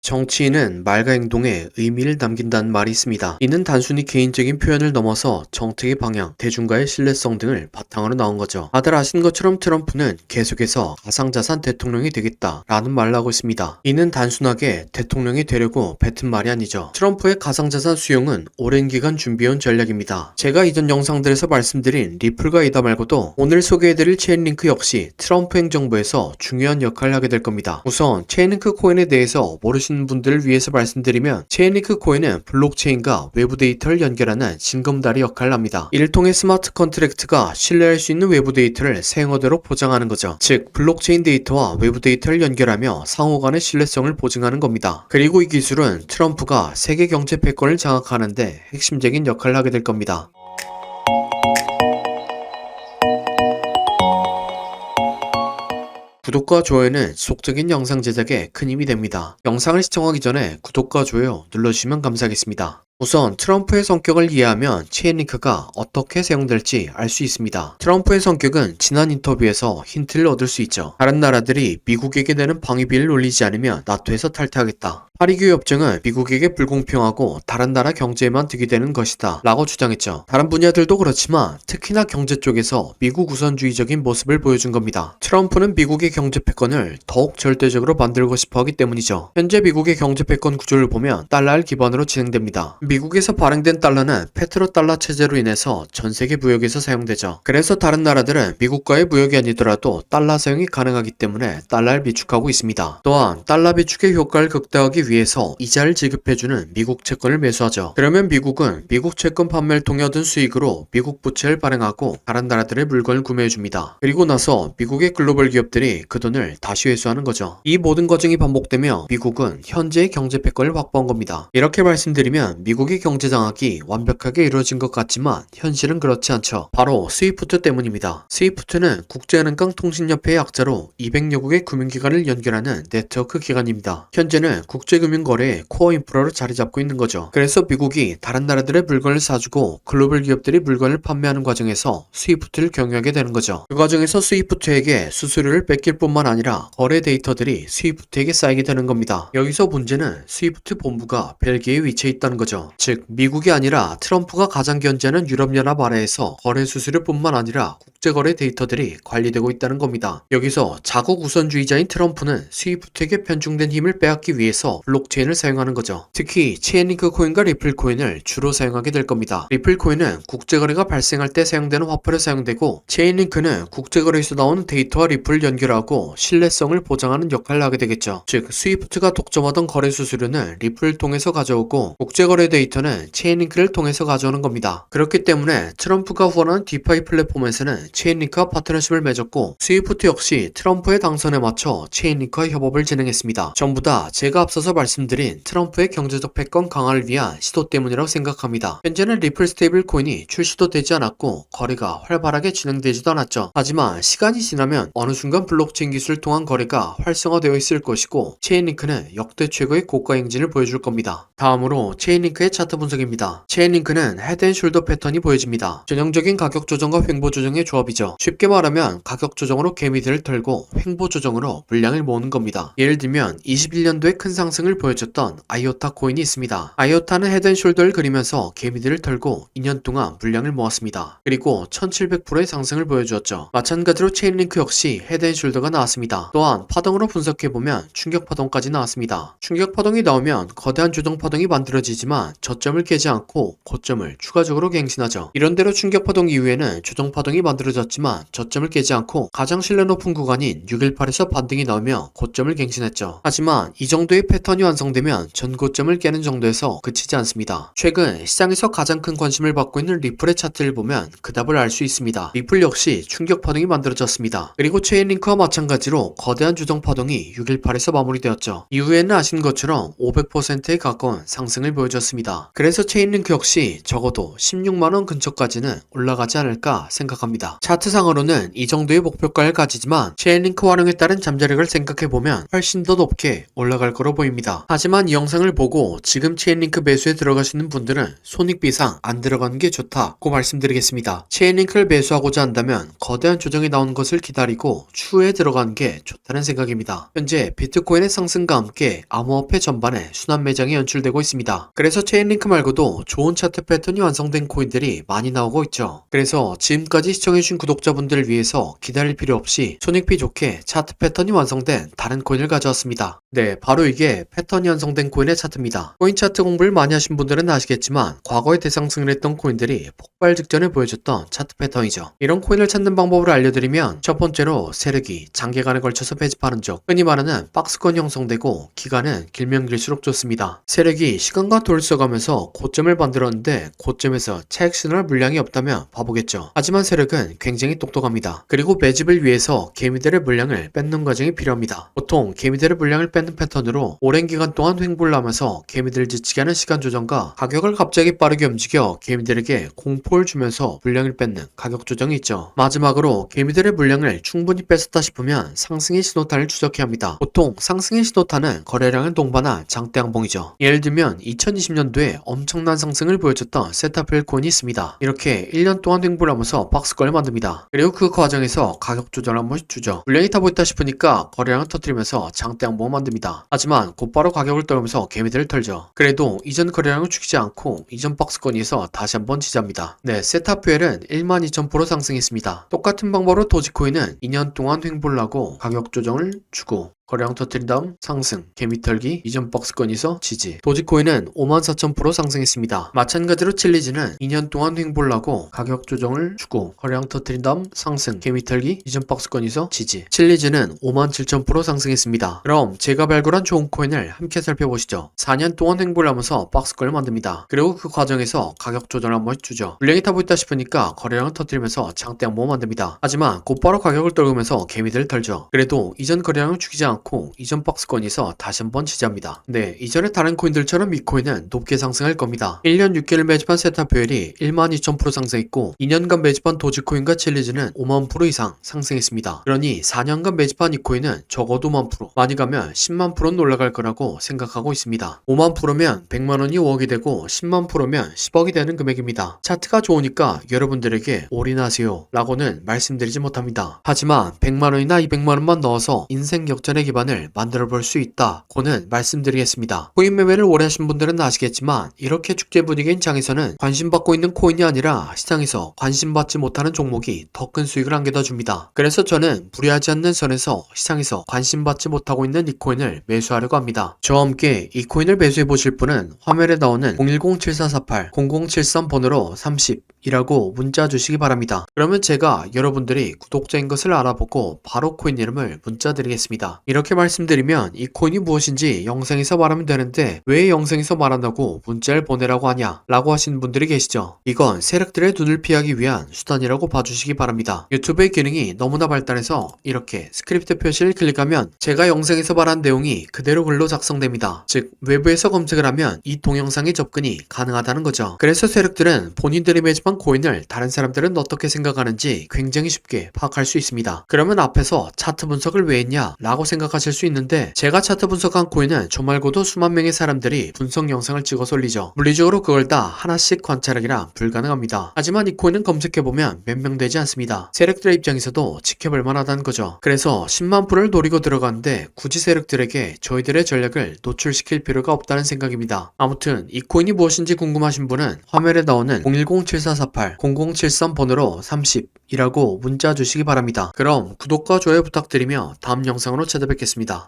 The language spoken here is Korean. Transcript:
정치인은 말과 행동에 의미를 남긴다는 말이 있습니다. 이는 단순히 개인적인 표현을 넘어서 정책의 방향, 대중과의 신뢰성 등을 바탕으로 나온 거죠. 다들 아신 것처럼 트럼프는 계속해서 가상자산 대통령이 되겠다라는 말을 하고 있습니다. 이는 단순하게 대통령이 되려고 뱉은 말이 아니죠. 트럼프의 가상자산 수용은 오랜 기간 준비해온 전략입니다. 제가 이전 영상들에서 말씀드린 리플과 이다 말고도 오늘 소개해드릴 체인링크 역시 트럼프 행정부에서 중요한 역할을 하게 될 겁니다. 우선 체인링크 코인에 대해서 모르시는 분들을 위해서 말씀드리면 체인링크 코인은 블록체인과 외부 데이터를 연결하는 징검다리 역할을 합니다. 이를 통해 스마트 컨트랙트가 신뢰할 수 있는 외부 데이터를 사용하도록 보장하는 거죠. 즉 블록체인 데이터와 외부 데이터를 연결하며 상호 간의 신뢰성을 보증하는 겁니다. 그리고 이 기술은 트럼프가 세계 경제 패권을 장악하는 데 핵심적인 역할을 하게 될 겁니다. 구독과 좋아요는 지속적인 영상 제작에 큰 힘이 됩니다. 영상을 시청하기 전에 구독과 좋아요 눌러주시면 감사하겠습니다. 우선 트럼프의 성격을 이해하면 체인링크가 어떻게 사용될지 알 수 있습니다. 트럼프의 성격은 지난 인터뷰에서 힌트를 얻을 수 있죠. 다른 나라들이 미국에게 내는 방위비를 올리지 않으면 나토에서 탈퇴하겠다. 파리규 협정은 미국에게 불공평하고 다른 나라 경제에만 득이 되는 것이다 라고 주장했죠. 다른 분야들도 그렇지만 특히나 경제 쪽에서 미국 우선주의적인 모습을 보여준 겁니다. 트럼프는 미국의 경제 패권을 더욱 절대적으로 만들고 싶어 하기 때문이죠. 현재 미국의 경제 패권 구조를 보면 달러를 기반으로 진행됩니다. 미국에서 발행된 달러는 페트로달러 체제로 인해서 전 세계 무역에서 사용되죠. 그래서 다른 나라들은 미국과의 무역이 아니더라도 달러 사용이 가능하기 때문에 달러를 비축하고 있습니다. 또한 달러 비축의 효과를 극대화하기 위해서 이자를 지급해주는 미국 채권을 매수하죠. 그러면 미국은 미국 채권 판매를 통해 얻은 수익으로 미국 부채를 발행하고 다른 나라들의 물건을 구매해줍니다. 그리고 나서 미국의 글로벌 기업들이 그 돈을 다시 회수하는 거죠. 이 모든 과정이 반복되며 미국은 현재의 경제 패권을 확보한 겁니다. 이렇게 말씀드리면 미국의 경제 장악이 완벽하게 이루어진 것 같지만 현실은 그렇지 않죠. 바로 스위프트 때문입니다. 스위프트는 국제은행강 통신협회의 약자로 200여 국의 금융기관을 연결하는 네트워크 기관입니다. 현재는 국제금융거래의 코어 인프라로 자리 잡고 있는 거죠. 그래서 미국이 다른 나라들의 물건을 사주고 글로벌 기업들이 물건을 판매하는 과정에서 스위프트를 경유하게 되는 거죠. 그 과정에서 스위프트에게 수수료를 뺏길 뿐만 아니라 거래 데이터들이 스위프트에게 쌓이게 되는 겁니다. 여기서 문제는 스위프트 본부가 벨기에에 위치해 있다는 거죠. 즉 미국이 아니라 트럼프가 가장 견제하는 유럽연합 아래에서 거래 수수료뿐만 아니라 국제거래 데이터들이 관리되고 있다는 겁니다. 여기서 자국 우선주의자인 트럼프는 스위프트에게 편중된 힘을 빼앗기 위해서 블록체인을 사용하는 거죠. 특히 체인링크 코인과 리플 코인을 주로 사용하게 될 겁니다. 리플 코인은 국제거래가 발생할 때 사용되는 화폐로 사용되고 체인링크는 국제거래에서 나온 데이터와 리플을 연결하고 신뢰성을 보장하는 역할을 하게 되겠죠. 즉 스위프트가 독점하던 거래 수수료는 리플을 통해서 가져오고 국제거래 데이터는 체인링크를 통해서 가져오는 겁니다. 그렇기 때문에 트럼프가 후원하는 디파이 플랫폼에서는 체인링크와 파트너십을 맺었고 스위프트 역시 트럼프의 당선에 맞춰 체인링크와 협업을 진행했습니다. 전부 다 제가 앞서서 말씀드린 트럼프의 경제적 패권 강화를 위한 시도 때문이라고 생각합니다. 현재는 리플 스테이블 코인이 출시도 되지 않았고 거래가 활발하게 진행되지도 않았죠. 하지만 시간이 지나면 어느 순간 블록체인 기술을 통한 거래가 활성화되어 있을 것이고 체인링크는 역대 최고의 고가 행진을 보여줄 겁니다. 다음으로 체인링크의 차트 분석입니다. 체인링크는 헤드앤숄더 패턴이 보여집니다. 전형적인 가격 조정과 횡보 조정의 조합이죠. 쉽게 말하면 가격 조정으로 개미들을 털고 횡보 조정으로 물량을 모으는 겁니다. 예를 들면 21년도에 큰 상승을 보여줬던 아이오타 코인이 있습니다. 아이오타는 헤드앤숄더를 그리면서 개미들을 털고 2년 동안 물량을 모았습니다. 그리고 1700%의 상승을 보여주었죠. 마찬가지로 체인링크 역시 헤드앤숄더가 나왔습니다. 또한 파동으로 분석해보면 충격파동까지 나왔습니다. 충격파동이 나오면 거대한 조정파동이 만들어지지만 저점을 깨지 않고 고점을 추가적으로 갱신하죠. 이런대로 충격파동 이후에는 조정파동이 만들어졌지만 저점을 깨지 않고 가장 신뢰 높은 구간인 618에서 반등이 나오며 고점을 갱신했죠. 하지만 이 정도의 패턴이 완성되면 전고점을 깨는 정도에서 그치지 않습니다. 최근 시장에서 가장 큰 관심을 받고 있는 리플의 차트를 보면 그 답을 알 수 있습니다. 리플 역시 충격파동이 만들어졌습니다. 그리고 체인링크와 마찬가지로 거대한 조정파동이 618에서 마무리되었죠. 이후에는 아신 것처럼 500%에 가까운 상승을 보여줬습니다. 있습니다. 그래서 체인링크 역시 적어도 16만원 근처까지는 올라가지 않을까 생각합니다. 차트상으로는 이 정도의 목표가를 가지지만 체인링크 활용에 따른 잠재력을 생각해보면 훨씬 더 높게 올라갈 거로 보입니다. 하지만 이 영상을 보고 지금 체인링크 매수에 들어가시는 분들은 손익비상 안 들어가는 게 좋다고 말씀드리겠습니다. 체인링크를 매수하고자 한다면 거대한 조정이 나오는 것을 기다리고 추후에 들어가는 게 좋다는 생각입니다. 현재 비트코인의 상승과 함께 암호화폐 전반에 순환 매장이 연출되고 있습니다. 그래서 체인링크 말고도 좋은 차트 패턴이 완성된 코인들이 많이 나오고 있죠. 그래서 지금까지 시청해주신 구독자분들을 위해서 기다릴 필요 없이 손익비 좋게 차트 패턴이 완성된 다른 코인을 가져왔습니다. 네, 바로 이게 패턴이 완성된 코인의 차트입니다. 코인 차트 공부를 많이 하신 분들은 아시겠지만 과거에 대상승을 했던 코인들이 폭발 직전에 보여줬던 차트 패턴이죠. 이런 코인을 찾는 방법을 알려드리면 첫 번째로 세력이 장기간에 걸쳐서 배집하는 쪽, 흔히 말하는 박스권이 형성되고 기간은 길면 길수록 좋습니다. 세력이 시간과 돌을 써가면서 고점을 만들었는데 고점에서 차익 신호할 물량이 없다면 바보겠죠. 하지만 세력은 굉장히 똑똑합니다. 그리고 매집을 위해서 개미들의 물량을 뺏는 과정이 필요합니다. 보통 개미들의 물량을 뺏는 패턴으로 오랜 기간 동안 횡보를 하면서 개미들을 지치게 하는 시간 조정과 가격을 갑자기 빠르게 움직여 개미들에게 공포를 주면서 물량을 뺏는 가격 조정이 있죠. 마지막으로 개미들의 물량을 충분히 뺏었다 싶으면 상승의 신호탄을 추적해야 합니다. 보통 상승의 신호탄은 거래량을 동반한 장대 양봉이죠. 예를 들면 2020년도에 엄청난 상승을 보여줬던 세타필 코인이 있습니다. 이렇게 1년 동안 횡보를 하면서 박스권을 만듭니다. 그리고 그 과정에서 가격 조정을 한 번씩 주죠. 물량이 타고 있다 싶으니까 거래량을 터뜨리면서 장대 양봉을 만듭니다. 하지만 곧바로 가격을 떨면서 개미들을 털죠. 그래도 이전 거래량을 죽이지 않고 이전 박스권에서 다시 한번 지지합니다. 네, 세타퓨엘은 12,000% 상승했습니다. 똑같은 방법으로 도지코인은 2년 동안 횡보를 하고 가격 조정을 주고 거래량 터뜨린 다음 상승, 개미 털기, 이전 박스권에서 지지. 도지코인은 54,000% 상승했습니다. 마찬가지로 칠리즈는 2년 동안 횡보를 하고 가격 조정을 주고 거래량 터뜨린 다음 상승, 개미 털기, 이전 박스권에서 지지. 칠리즈는 57,000% 상승했습니다. 그럼 제가 발굴한 좋은 코인을 함께 살펴보시죠. 4년 동안 횡보를 하면서 박스권을 만듭니다. 그리고 그 과정에서 가격 조정을 한 번씩 주죠. 물량이 타고 있다 싶으니까 거래량을 터뜨리면서 장대 양봉을 만듭니다. 하지만 곧바로 가격을 떨구면서 개미들을 털죠. 그래도 이전 거래량을 죽이지 않고 이전 박스권에서 다시 한번 지지합니다. 네, 이전에 다른 코인들처럼 이 코인은 높게 상승할 겁니다. 1년 6개월 매집한 세타표엘이 12,000% 상승했고 2년간 매집한 도지코인과 칠리즈는 50,000% 이상 상승했습니다. 그러니 4년간 매집한 이 코인은 적어도 50,000%, 많이 가면 100,000%는 올라갈 거라고 생각하고 있습니다. 50,000%면 100만원이 5억이 되고 100,000%면 10억이 되는 금액입니다. 차트가 좋으니까 여러분들에게 올인하세요 라고는 말씀드리지 못합니다. 하지만 100만원이나 200만원만 넣어서 인생 역전의 기반을 만들어 볼 수 있다고는 말씀드리겠습니다. 코인 매매를 오래 하신 분들은 아시겠지만 이렇게 축제 분위기인 장에서는 관심받고 있는 코인이 아니라 시장에서 관심받지 못하는 종목이 더 큰 수익을 안겨다 줍니다. 그래서 저는 무리하지 않는 선에서 시장에서 관심받지 못하고 있는 이 코인을 매수하려고 합니다. 저와 함께 이 코인을 매수해 보실 분은 화면에 나오는 010-7448-0073번호로 30이라고 문자 주시기 바랍니다. 그러면 제가 여러분들이 구독자인 것을 알아보고 바로 코인 이름을 문자 드리겠습니다. 이렇게 말씀드리면 이 코인이 무엇인지 영상에서 말하면 되는데 왜 영상에서 말한다고 문자를 보내라고 하냐 라고 하시는 분들이 계시죠. 이건 세력들의 눈을 피하기 위한 수단이라고 봐주시기 바랍니다. 유튜브의 기능이 너무나 발달해서 이렇게 스크립트 표시를 클릭하면 제가 영상에서 말한 내용이 그대로 글로 작성됩니다. 즉 외부에서 검색을 하면 이 동영상의 접근이 가능하다는 거죠. 그래서 세력들은 본인들이 매집한 코인을 다른 사람들은 어떻게 생각하는지 굉장히 쉽게 파악할 수 있습니다. 그러면 앞에서 차트 분석을 왜 했냐 라고 생각하실 수 있는데 제가 차트 분석한 코인은 저 말고도 수만 명의 사람들이 분석 영상을 찍어서 올리죠. 물리적으로 그걸 다 하나씩 관찰하기란 불가능합니다. 하지만 이 코인은 검색해보면 몇 명 되지 않습니다. 세력들의 입장에서도 지켜볼 만하다는 거죠. 그래서 10만 프로를 노리고 들어가는데 굳이 세력들에게 저희들의 전략을 노출시킬 필요가 없다는 생각입니다. 아무튼 이 코인이 무엇인지 궁금하신 분은 화면에 나오는 010-7448-0073번호로 30이라고 문자 주시기 바랍니다. 그럼 구독과 좋아요 부탁드리며 다음 영상으로 찾아뵙겠습니다.